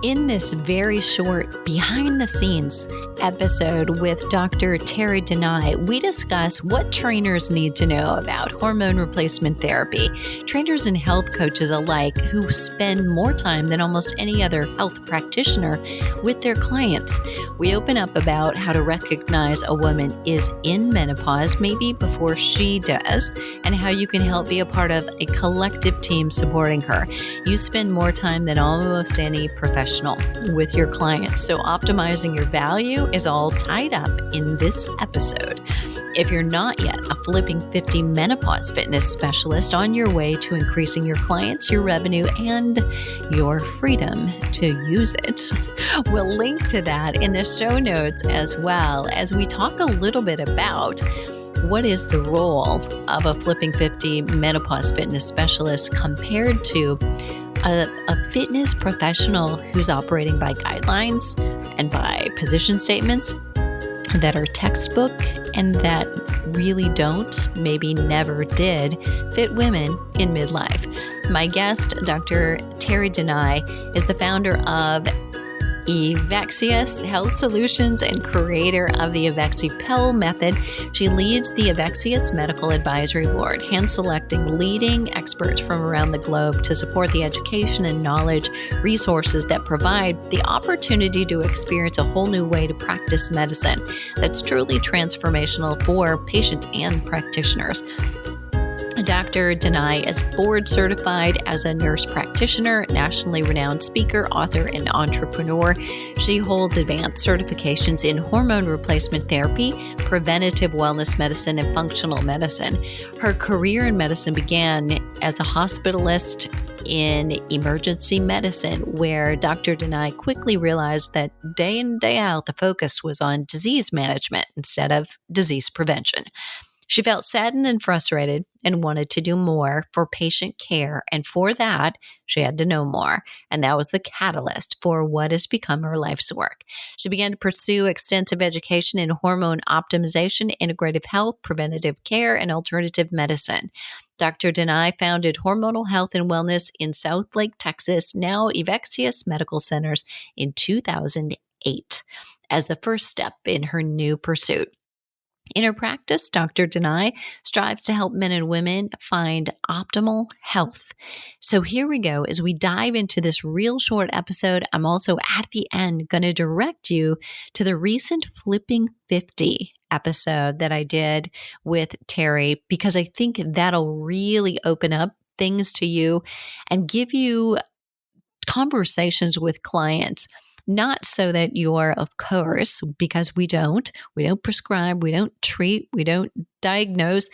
In this very short behind the scenes episode with Dr. Terry Denai, we discuss what trainers need to know about hormone replacement therapy. Trainers and health coaches alike who spend more time than almost any other health practitioner with their clients. We open up about how to recognize a woman is in menopause, maybe before she does, and how you can help be a part of a collective team supporting her. You spend more time than almost any professional with your clients, so optimizing your value is all tied up in this episode. If you're not yet a Flipping 50 menopause fitness specialist on your way to increasing your clients, your revenue, and your freedom to use it, we'll link to that in the show notes as well as we talk a little bit about what is the role of a Flipping 50 menopause fitness specialist compared to a fitness professional who's operating by guidelines and by position statements that are textbook and that really don't, maybe never did, fit women in midlife. My guest, Dr. Terry Denai, is the founder of Evexius Health Solutions and creator of the Evexi-Pill method. She leads the Evexius Medical Advisory Board, hand-selecting leading experts from around the globe to support the education and knowledge resources that provide the opportunity to experience a whole new way to practice medicine that's truly transformational for patients and practitioners. Dr. Denai is board certified as a nurse practitioner, nationally renowned speaker, author, and entrepreneur. She holds advanced certifications in hormone replacement therapy, preventative wellness medicine, and functional medicine. Her career in medicine began as a hospitalist in emergency medicine, where Dr. Denai quickly realized that day in, day out, the focus was on disease management instead of disease prevention. She felt saddened and frustrated and wanted to do more for patient care. And for that, she had to know more. And that was the catalyst for what has become her life's work. She began to pursue extensive education in hormone optimization, integrative health, preventative care, and alternative medicine. Dr. Denai founded Hormonal Health and Wellness in Southlake, Texas, now Evexius Medical Centers, in 2008 as the first step in her new pursuit. In her practice, Dr. Denai strives to help men and women find optimal health. So here we go. As we dive into this real short episode, I'm also at the end going to direct you to the recent Flipping 50 episode that I did with Terry, because I think that'll really open up things to you and give you conversations with clients. Not so that you're, of course, because we don't prescribe, we don't treat, we don't diagnose.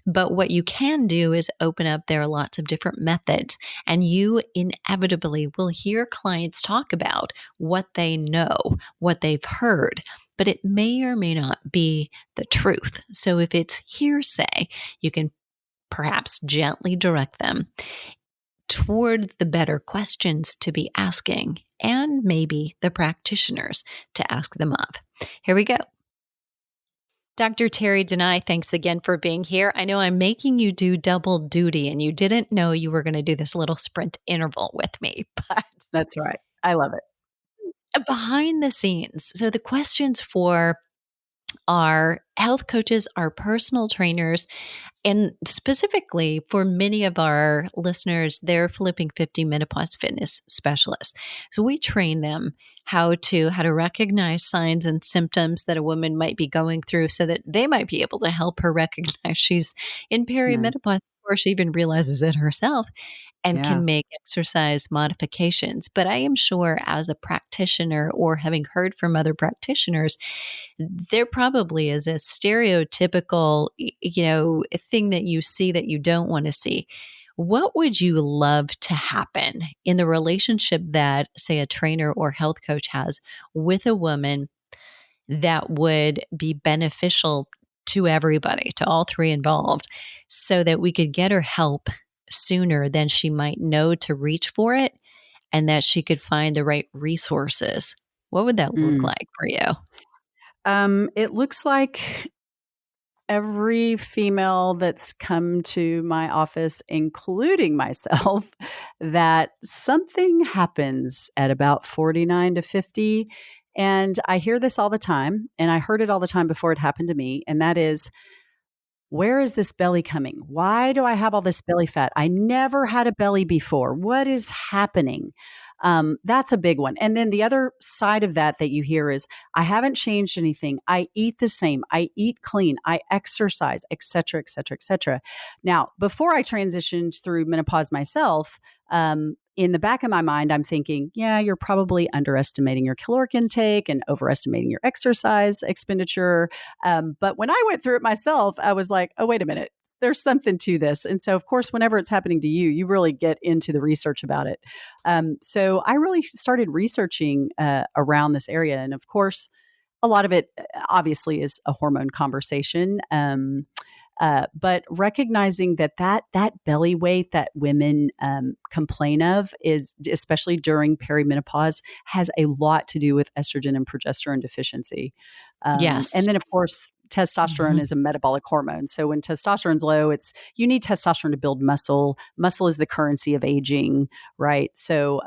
But what you can do is open up. There are lots of different methods, and you inevitably will hear clients talk about what they know, what they've heard, but it may or may not be the truth. So if it's hearsay, you can perhaps gently direct them toward the better questions to be asking, and maybe the practitioners to ask them of. Here we go. Dr. Terry Denai, thanks again for being here. I know I'm making you do double duty, and you didn't know you were going to do this little sprint interval with me, but that's right. I love it. Behind the scenes. So the questions for our health coaches, our personal trainers, and specifically for many of our listeners, they're Flipping 50 menopause fitness specialists. So we train them how to recognize signs and symptoms that a woman might be going through so that they might be able to help her recognize she's in perimenopause before she even realizes it herself, and can make exercise modifications. But I am sure as a practitioner, or having heard from other practitioners, there probably is a stereotypical, thing that you see that you don't want to see. What would you love to happen in the relationship that, say, a trainer or health coach has with a woman that would be beneficial to everybody, to all three involved, so that we could get her help sooner than she might know to reach for it, and that she could find the right resources? What would that look like for you? It looks like every female that's come to my office, including myself, that something happens at about 49 to 50. And I hear this all the time, and I heard it all the time before it happened to me. And that is, where is this belly coming? Why do I have all this belly fat? I never had a belly before. What is happening? That's a big one. And then the other side of that you hear is, I haven't changed anything. I eat the same. I eat clean. I exercise, et cetera, et cetera, et cetera. Now, before I transitioned through menopause myself, in the back of my mind, I'm thinking, yeah, you're probably underestimating your caloric intake and overestimating your exercise expenditure. But when I went through it myself, I was like, oh, wait a minute, there's something to this. And so, of course, whenever it's happening to you, you really get into the research about it. So I really started researching around this area. And of course, a lot of it obviously is a hormone conversation. But recognizing that belly weight that women complain of is, especially during perimenopause, has a lot to do with estrogen and progesterone deficiency. Yes. And then, of course, testosterone is a metabolic hormone. So when testosterone's low, you need testosterone to build muscle. Muscle is the currency of aging, right? So,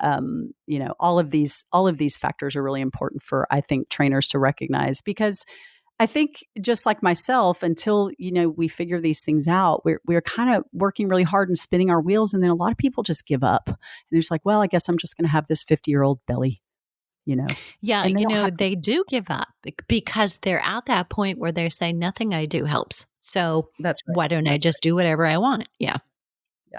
all of these factors are really important for, I think, trainers to recognize, because I think, just like myself, until, we figure these things out, we're kind of working really hard and spinning our wheels. And then a lot of people just give up. And they're just like, well, I guess I'm just going to have this 50-year-old belly, Yeah, And they do give up because they're at that point where they say, nothing I do helps. So That's right. Why don't I just do whatever I want? Yeah.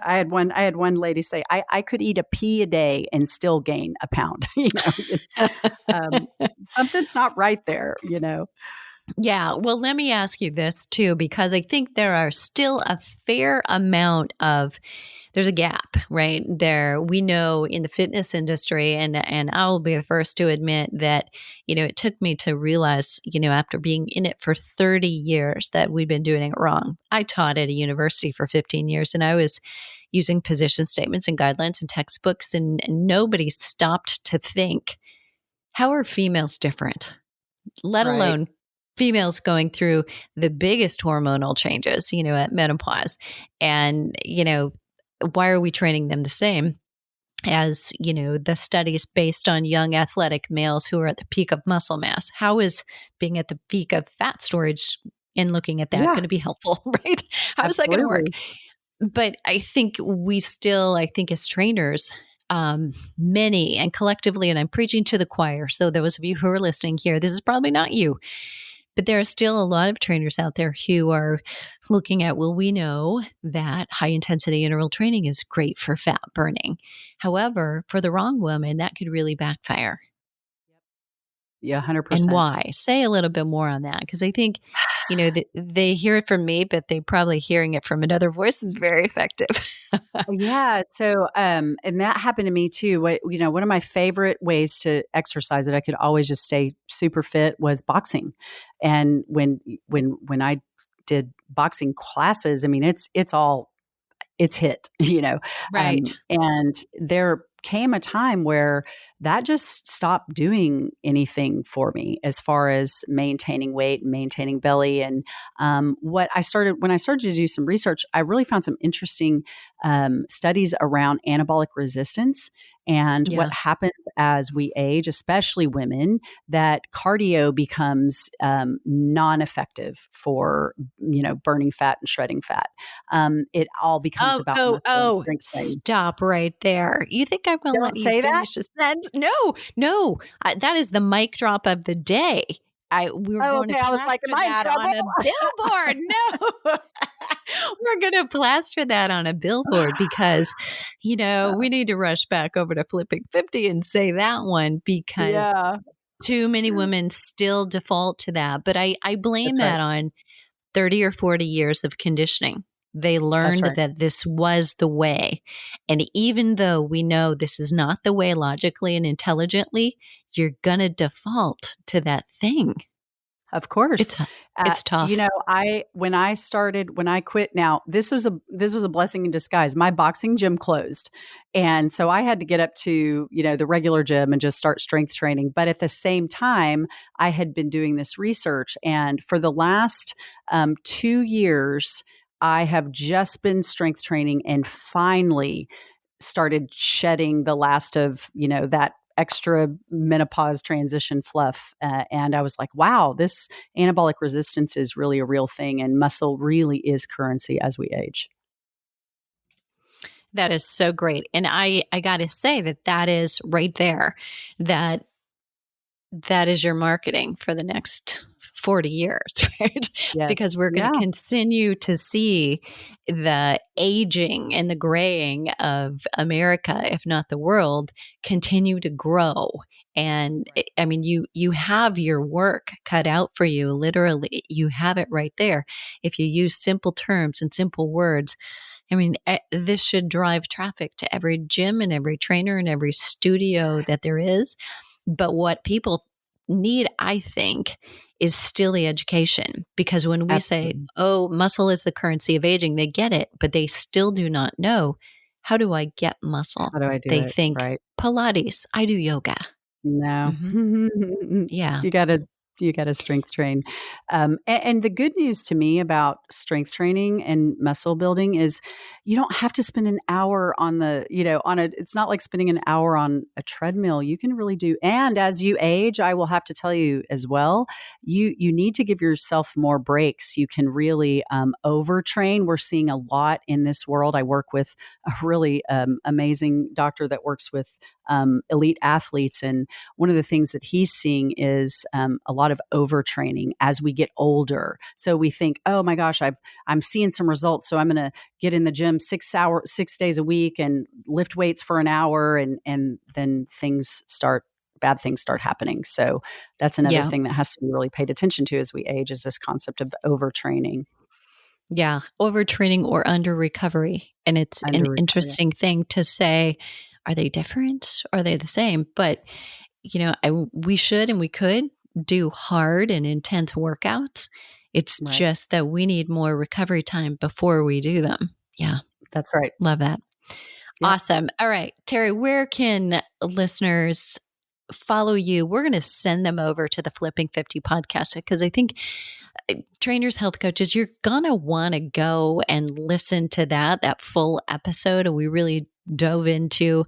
I had one lady say, I could eat a pea a day and still gain a pound. Something's not right there. Yeah. Well, let me ask you this too, because I think there are still a fair amount there's a gap right there. We know in the fitness industry, and I'll be the first to admit that, it took me to realize, after being in it for 30 years, that we've been doing it wrong. I taught at a university for 15 years, and I was using position statements and guidelines and textbooks, and nobody stopped to think, how are females different? Let alone females going through the biggest hormonal changes, at menopause. And, why are we training them the same as, the studies based on young athletic males who are at the peak of muscle mass? How is being at the peak of fat storage and looking at that going to be helpful, right? How is that going to work? But I think as trainers, many and collectively, and I'm preaching to the choir, so those of you who are listening here, this is probably not you, but there are still a lot of trainers out there who are looking at, well, we know that high intensity interval training is great for fat burning. However, for the wrong woman, that could really backfire. Yeah, 100%. And why? Say a little bit more on that, because I think, they hear it from me, but they probably hearing it from another voice is very effective. Yeah. So, and that happened to me too. One of my favorite ways to exercise that I could always just stay super fit was boxing. And when I did boxing classes, I mean, it's hit, Right. And there came a time where that just stopped doing anything for me as far as maintaining weight and maintaining belly. And when I started to do some research, I really found some interesting studies around anabolic resistance and what happens as we age, especially women, that cardio becomes non-effective for, burning fat and shredding fat. It all becomes about stop right there. You think I will let you finish a sentence? No. That is the mic drop of the day. We were going to plaster that on a billboard. No, we're going to plaster that on a billboard because, we need to rush back over to Flipping 50 and say that one, because too many women still default to that. But I blame that on 30 or 40 years of conditioning. They learned that this was the way. And even though we know this is not the way logically and intelligently, you're going to default to that thing. Of course. It's tough. When I quit, now this was a blessing in disguise. My boxing gym closed. And so I had to get up to, the regular gym and just start strength training. But at the same time, I had been doing this research. And for the last 2 years, I have just been strength training and finally started shedding the last of, that extra menopause transition fluff. And I was like, wow, this anabolic resistance is really a real thing. And muscle really is currency as we age. That is so great. And I got to say that is right there, that is your marketing for the next 40 years, right? Yes. Because we're going to continue to see the aging and the graying of America, if not the world, continue to grow. And I mean, you have your work cut out for you. Literally, you have it right there. If you use simple terms and simple words, I mean, this should drive traffic to every gym and every trainer and every studio that there is. But what people need, I think, is still the education. Because when we say, oh, muscle is the currency of aging, they get it, but they still do not know, how do I get muscle? How do I do they it? think Right. Pilates, I do yoga. No. Yeah. You got to strength train. And the good news to me about strength training and muscle building is you don't have to spend an hour on it's not like spending an hour on a treadmill. You can really do. And as you age, I will have to tell you as well, you need to give yourself more breaks. You can really overtrain. We're seeing a lot in this world. I work with a really amazing doctor that works with elite athletes. And one of the things that he's seeing is a lot of overtraining as we get older. So we think, oh my gosh, I'm seeing some results. So I'm going to get in the gym 6 days a week and lift weights for an hour. And then bad things start happening. So that's another thing that has to be really paid attention to as we age, is this concept of overtraining. Yeah. Overtraining or under recovery. And it's an interesting thing to say, are they different? Are they the same? But, we should and we could do hard and intense workouts. It's just that we need more recovery time before we do them. Yeah. That's right. Love that. Yeah. Awesome. All right, Terry, where can listeners follow you? We're going to send them over to the Flipping 50 podcast, because I think trainers, health coaches, you're going to want to go and listen to that full episode. And we really dove into,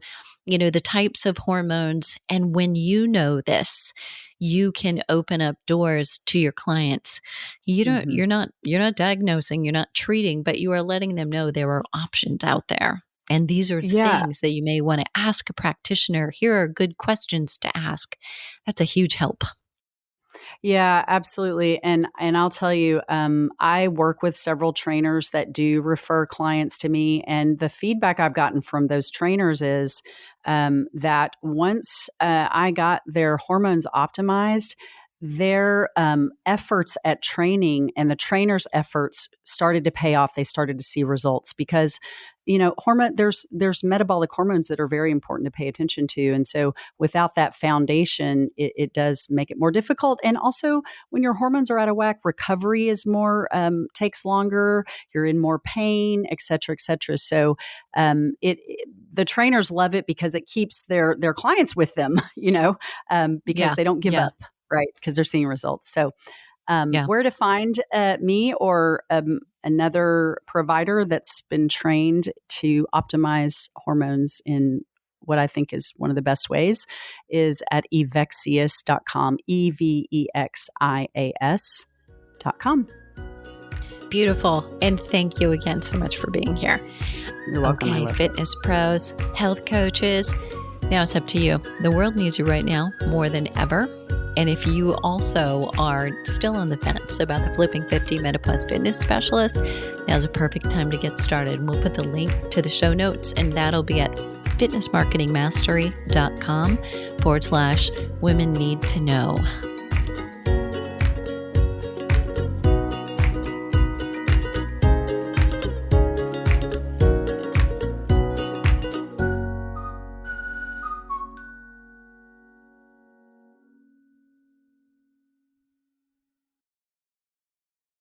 the types of hormones. And when you know this, you can open up doors to your clients. You're not diagnosing, you're not treating, but you are letting them know there are options out there. And these are things that you may want to ask a practitioner. Here are good questions to ask. That's a huge help. Yeah, absolutely. And I'll tell you, I work with several trainers that do refer clients to me. And the feedback I've gotten from those trainers is that once I got their hormones optimized, their efforts at training and the trainer's efforts started to pay off. They started to see results because, there's metabolic hormones that are very important to pay attention to. And so without that foundation, it does make it more difficult. And also when your hormones are out of whack, recovery is takes longer, you're in more pain, et cetera, et cetera. So the trainers love it because it keeps their clients with them, because they don't give up. Right, because they're seeing results. So where to find me or another provider that's been trained to optimize hormones in what I think is one of the best ways is at evexias.com, EVEXIAS.com. Beautiful. And thank you again so much for being here. You're welcome. Okay, fitness pros, health coaches. Now it's up to you. The world needs you right now more than ever. And if you also are still on the fence about the Flipping 50 Menopause Fitness Specialist, now's a perfect time to get started. And we'll put the link to the show notes, and that'll be at fitnessmarketingmastery.com/women need to know.